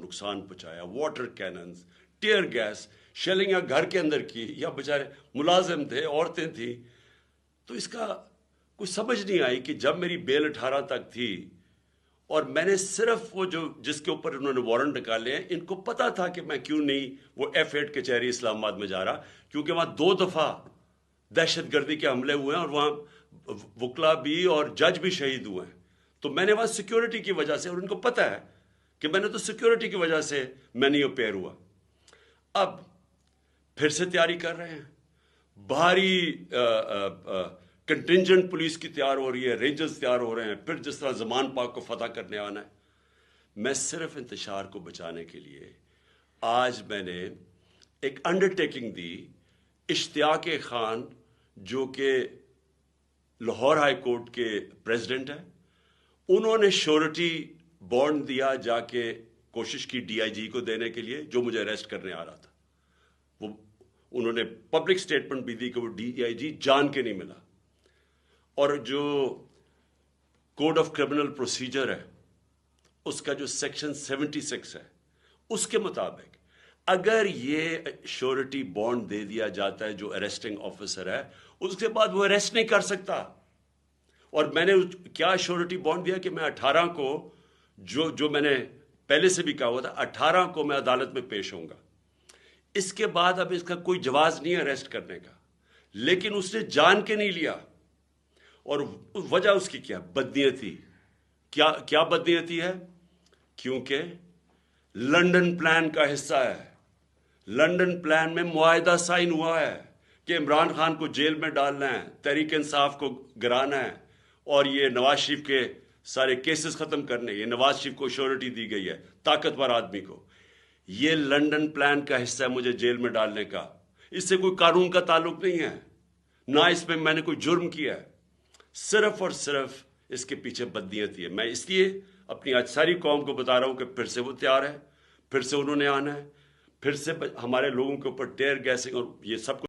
نقصان پہنچایا، water cannons, tear gas, شیلنگاں گھر کے اندر کی، یا بیچارے ملازم تھے، عورتیں تھیں. تو اس کا کوئی سمجھ نہیں آئی کہ جب میری بیل 18 تک تھی اور میں نے صرف وہ جس کے اوپر انہوں نے وارنٹ نکالے ہیں، ان کو پتا تھا کہ میں کیوں نہیں وہ F8 کچہری اسلام آباد میں جا رہا، کیونکہ وہاں 2 دفعہ دہشت گردی کے حملے ہوئے ہیں اور وہاں وکلا بھی اور جج بھی شہید ہوئے ہیں. تو میں نے وہاں سیکیورٹی کی وجہ سے، اور ان کو پتا ہے کہ میں نے تو سیکیورٹی کی وجہ سے میں نہیں اپیئر ہوا. اب پھر سے تیاری کر رہے ہیں، بھاری کنٹینجنٹ پولیس کی تیار ہو رہی ہے، رینجرز تیار ہو رہے ہیں، پھر جس طرح زمان پاک کو فتح کرنے آنا ہے. میں صرف انتشار کو بچانے کے لیے آج میں نے ایک انڈرٹیکنگ دی. اشتیاق خان جو کہ لاہور ہائی کورٹ کے پریزیڈنٹ ہیں، انہوں نے شورٹی بانڈ دیا، جا کے کوشش کی DIG کو دینے کے لیے جو مجھے اریسٹ کرنے آ رہا تھا. وہ انہوں نے پبلک سٹیٹمنٹ بھی دی کہ وہ DIG جان کے نہیں ملا. اور جو کوڈ آف کرمنل پروسیجر ہے، اس کا جو سیکشن 76 ہے، اس کے مطابق اگر یہ شورٹی بانڈ دے دیا جاتا ہے جو اریسٹنگ آفیسر ہے، اس کے بعد وہ اریسٹ نہیں کر سکتا. اور میں نے کیا شورٹی بانڈ دیا کہ میں 18 کو جو میں نے پہلے سے بھی کہا ہوا تھا، 18 کو میں عدالت میں پیش ہوں گا. اس کے بعد اب اس کا کوئی جواز نہیں ہے اریسٹ کرنے کا. لیکن اس نے جان کے نہیں لیا، اور وجہ اس کی کیا؟ بدنیتی. کیا بدنیتی ہے؟ کیونکہ لنڈن پلان کا حصہ ہے. لنڈن پلان میں معاہدہ سائن ہوا ہے کہ عمران خان کو جیل میں ڈالنا ہے، تحریک انصاف کو گرانا ہے، اور یہ نواز شریف کے سارے کیسز ختم کرنے. یہ نواز شریف کو شورٹی دی گئی ہے، طاقتور آدمی کو. یہ لنڈن پلان کا حصہ ہے مجھے جیل میں ڈالنے کا. اس سے کوئی قانون کا تعلق نہیں ہے، نہ اس میں نے کوئی جرم کیا ہے. صرف اور صرف اس کے پیچھے بدنیتی ہے. میں اس لیے اپنی آج ساری قوم کو بتا رہا ہوں کہ پھر سے وہ تیار ہے، پھر سے انہوں نے آنا ہے، پھر سے ہمارے لوگوں کے اوپر ٹیئر گیسنگ اور یہ سب